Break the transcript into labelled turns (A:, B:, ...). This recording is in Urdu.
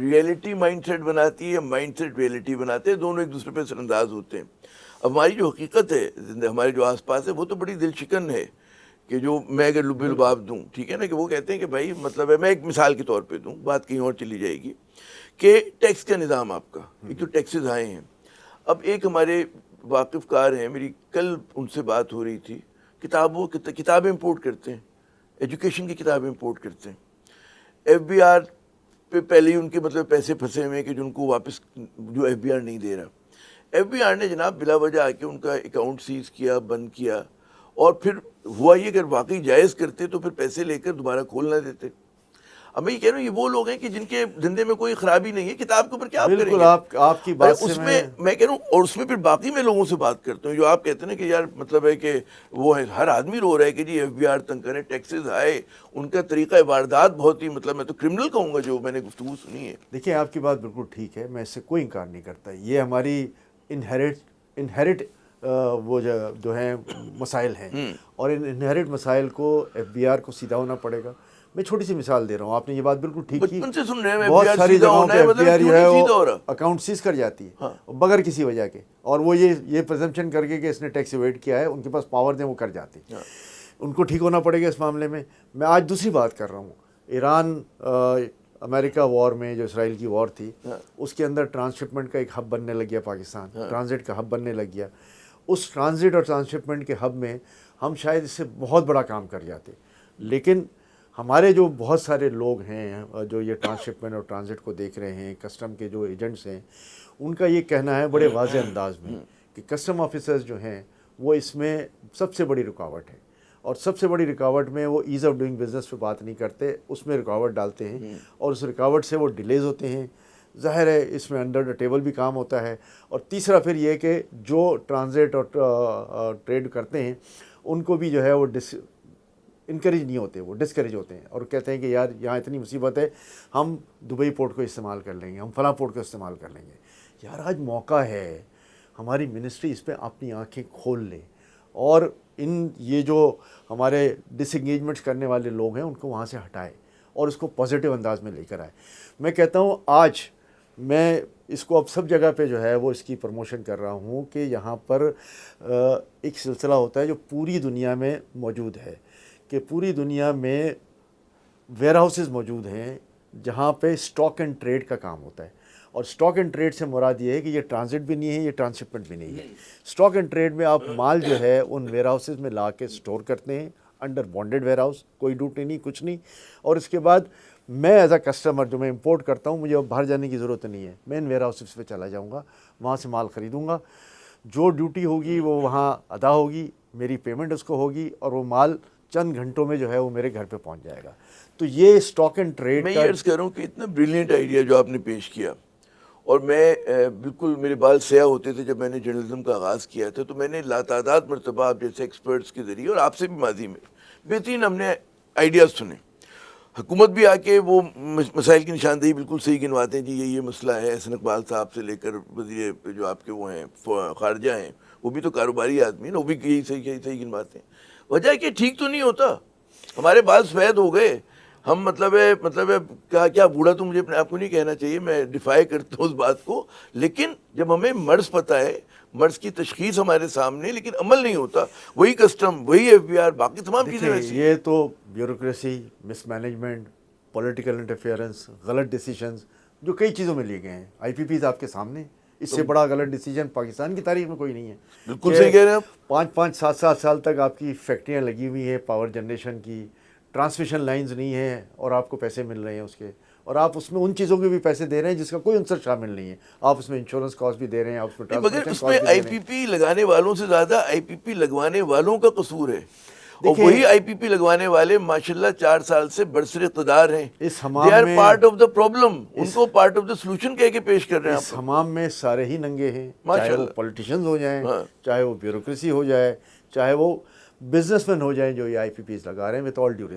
A: ریئلٹی مائنڈ سیٹ بناتی ہے یا مائنڈ سیٹ ریئلٹی بناتے ہیں، دونوں ایک دوسرے پہ اثر انداز ہوتے ہیں. اب ہماری جو حقیقت ہے ہمارے جو آس پاس ہے وہ تو بڑی دل شکن ہے کہ جو میں اگر لب لباب دوں، ٹھیک ہے نا، کہ وہ کہتے ہیں کہ بھائی مطلب ہے، میں ایک مثال کے طور پہ دوں، بات کہیں اور چلی جائے گی، کہ ٹیکس کا نظام آپ کا، ایک تو ٹیکسز آئے ہیں. اب ایک ہمارے واقف کار ہیں، میری کل ان سے بات ہو رہی تھی، کتابیں امپورٹ کرتے ہیں، ایجوکیشن کی کتابیں امپورٹ کرتے ہیں. ایف بی آر پہ پہلے ہی ان کے مطلب پیسے پھنسے ہوئے ہیں کہ جو ان کو واپس جو ایف بی آر نہیں دے رہا. ایف بی آر نے جناب بلا وجہ آ کے ان کا اکاؤنٹ سیز کیا، بند کیا، اور پھر ہوا یہ اگر واقعی جائز کرتے تو پھر پیسے لے کر دوبارہ کھول نہ دیتے. اب میں یہ کہہ رہا ہوں، یہ وہ لوگ ہیں کہ جن کے دھندے میں کوئی خرابی نہیں ہے، کتاب کے اوپر کیا آپ کریں
B: بالکل
A: گے؟
B: آپ کی بات سے
A: اس میں کہہ رہا ہوں، اور اس میں پھر باقی میں لوگوں سے بات کرتا ہوں جو آپ کہتے ہیں نا کہ یار مطلب ہے کہ وہ ہے، ہر آدمی رو رہا ہے کہ جی ایف بی آر تنگ کریں، ٹیکسز آئے، ان کا طریقہ واردات بہت ہی مطلب میں تو کرمنل کہوں گا جو میں نے گفتگو سنی ہے.
B: دیکھیں آپ کی بات بالکل ٹھیک ہے، میں اس سے کوئی انکار نہیں کرتا. یہ ہماری انہیرٹ وہ جو ہیں مسائل ہیں، اور ان انہیرٹ مسائل کو ایف بی آر کو سیدھا ہونا پڑے گا. میں چھوٹی سی مثال دے رہا ہوں، آپ نے یہ بات بالکل ٹھیک کی.
A: بچپن سے سن رہے ہیں
B: بہت
A: FBR
B: ساری
A: سیدھا
B: جگہوں
A: ہونا
B: پہ
A: ہے،
B: ایف بی
A: مطلب
B: آر
A: کیوں
B: جو ہے
A: نہیں
B: وہ
A: سیدھا ہو رہا؟
B: اکاؤنٹ سیز کر جاتی ہے بغیر کسی وجہ کے، اور وہ یہ پرزمپشن کر کے کہ اس نے ٹیکس ایویڈ کیا ہے، ان کے پاس پاور دیں وہ کر جاتے ہیں. ان کو ٹھیک ہونا پڑے گا اس معاملے میں. میں آج دوسری بات کر رہا ہوں، ایران امریکہ وار میں جو اسرائیل کی وار تھی، اس کے اندر ٹرانسشپمنٹ کا ایک ہب بننے لگ گیا، پاکستان ٹرانزٹ کا ہب بننے لگ گیا. اس ٹرانزٹ اور ٹرانسشپمنٹ کے ہب میں ہم شاید اس سے بہت بڑا کام کر جاتے، لیکن ہمارے جو بہت سارے لوگ ہیں جو یہ ٹرانسشپمنٹ اور ٹرانزٹ کو دیکھ رہے ہیں، کسٹم کے جو ایجنٹس ہیں، ان کا یہ کہنا ہے بڑے واضح انداز میں کہ کسٹم آفیسرز جو ہیں وہ اس میں سب سے بڑی رکاوٹ ہے. اور سب سے بڑی رکاوٹ میں وہ ایز آف ڈوئنگ بزنس پہ بات نہیں کرتے، اس میں رکاوٹ ڈالتے ہیں، اور اس رکاوٹ سے وہ ڈیلیز ہوتے ہیں. ظاہر ہے اس میں انڈر دا ٹیبل بھی کام ہوتا ہے. اور تیسرا پھر یہ کہ جو ٹرانزٹ اور ٹریڈ کرتے ہیں ان کو بھی جو ہے وہ انکریج نہیں ہوتے، وہ ڈسکریج ہوتے ہیں اور کہتے ہیں کہ یار یہاں اتنی مصیبت ہے، ہم دبئی پورٹ کو استعمال کر لیں گے، ہم فلاں پورٹ کو استعمال کر لیں گے. یار آج موقع ہے ہماری منسٹری اس پہ اپنی آنکھیں کھول لے، اور یہ جو ہمارے ڈس انگیجمنٹس کرنے والے لوگ ہیں ان کو وہاں سے ہٹائے اور اس کو پازیٹیو انداز میں لے کر آئے. میں کہتا ہوں آج میں اس کو اب سب جگہ پہ جو ہے وہ اس کی پروموشن کر رہا ہوں کہ یہاں پر ایک سلسلہ ہوتا ہے جو پوری دنیا میں موجود ہے، کہ پوری دنیا میں ویئر ہاؤسز موجود ہیں جہاں پہ اسٹاک اینڈ ٹریڈ کا کام ہوتا ہے. اور اسٹاک اینڈ ٹریڈ سے مراد یہ ہے کہ یہ ٹرانزٹ بھی نہیں ہے، یہ ٹرانسشپمنٹ بھی نہیں ہے. اسٹاک اینڈ ٹریڈ میں آپ مال جو ہے ان ویئر ہاؤسز میں لا کے اسٹور کرتے ہیں، انڈر بانڈڈ ویئر ہاؤس، کوئی ڈیوٹی نہیں، کچھ نہیں. اور اس کے بعد میں ایز اے کسٹمر جو میں امپورٹ کرتا ہوں، مجھے اب باہر جانے کی ضرورت نہیں ہے، میں ان ویئر ہاؤسز پہ چلا جاؤں گا، وہاں سے مال خریدوں گا، جو ڈیوٹی ہوگی وہ وہاں ادا ہوگی، میری پیمنٹ اس کو ہوگی، اور وہ مال چند گھنٹوں میں جو ہے وہ میرے گھر پہ پہنچ جائے گا. تو یہ اسٹاک اینڈ ٹریڈ
A: میں
B: کا
A: یہ عرض کر رہا ہوں کہ اتنا بریلینٹ آئیڈیا جو آپ نے پیش کیا، اور میں بالکل میرے بال سیاہ ہوتے تھے جب میں نے جرنلزم کا آغاز کیا تھا، تو میں نے لاتعداد مرتبہ آپ جیسے ایکسپرٹس کے ذریعے اور آپ سے بھی ماضی میں بہترین ہم نے آئیڈیاز سنے. حکومت بھی آ کے وہ مسائل کی نشاندہی بالکل صحیح گنواتے ہیں، جی یہ مسئلہ ہے. احسن اقبال صاحب سے لے کر وزیر جو آپ کے وہ ہیں خارجہ ہیں، وہ بھی تو کاروباری آدمی ہیں، وہ بھی یہی صحیح گنواتے ہیں. وجہ کہ ٹھیک تو نہیں ہوتا، ہمارے بال سفید ہو گئے. ہم مطلب ہے کیا بوڑھا تو مجھے اپنے آپ کو نہیں کہنا چاہیے، میں ڈیفائی کرتا ہوں اس بات کو، لیکن جب ہمیں مرض پتہ ہے، مرض کی تشخیص ہمارے سامنے، لیکن عمل نہیں ہوتا، وہی کسٹم، وہی ایف بی آر، باقی تمام چیزیں
B: دیکھیں
A: ویسی.
B: یہ تو بیوروکریسی، مس مینجمنٹ، پولیٹیکل انٹرفیئرنس، غلط ڈیسیجنز جو کئی چیزوں میں لیے گئے ہیں. آئی پی پیز آپ کے سامنے، اس سے بڑا غلط ڈیسیجن پاکستان کی تاریخ میں کوئی نہیں ہے.
A: بالکل صحیح کہہ رہے ہیں آپ.
B: 5-7 سال تک آپ کی فیکٹریاں لگی ہوئی ہیں پاور جنریشن کی، ٹرانسمیشن لائنز نہیں ہیں، اور آپ کو پیسے مل رہے ہیں اس کے، اور آپ اس میں ان چیزوں کے بھی پیسے دے رہے ہیں جس کا کوئی عنصر شامل نہیں ہے. آپ اس میں انشورنس کاسٹ بھی دے رہے ہیں، آپ اس میں
A: مگر
B: ٹرانسمیشن
A: اس میں
B: کاسٹ بھی
A: آئی
B: دے رہے
A: پی
B: ہیں.
A: پی لگانے والوں سے زیادہ آئی پی پی لگوانے والوں کا قصور ہے. اور
B: دیکھیں
A: وہی آئی پی پی لگوانے والے ماشاءاللہ 4 سال سے برسر اقتدار ہیں.
B: اس
A: دے
B: حمام
A: آر
B: میں
A: پارٹ آف دا پرابلم، ان کو پارٹ آف دا سولوشن کہہ کے پیش کر رہے ہیں
B: اس
A: آپ.
B: حمام میں سارے ہی ننگے ہیں، چاہے وہ
A: ماشاءاللہ.
B: پولیٹیشنز ہو جائیں،
A: ہاں.
B: چاہے وہ بیوروکریسی ہو جائے، چاہے وہ بزنس مین ہو جائیں جو یہ آئی پی پیز لگا رہے ہیں. With all due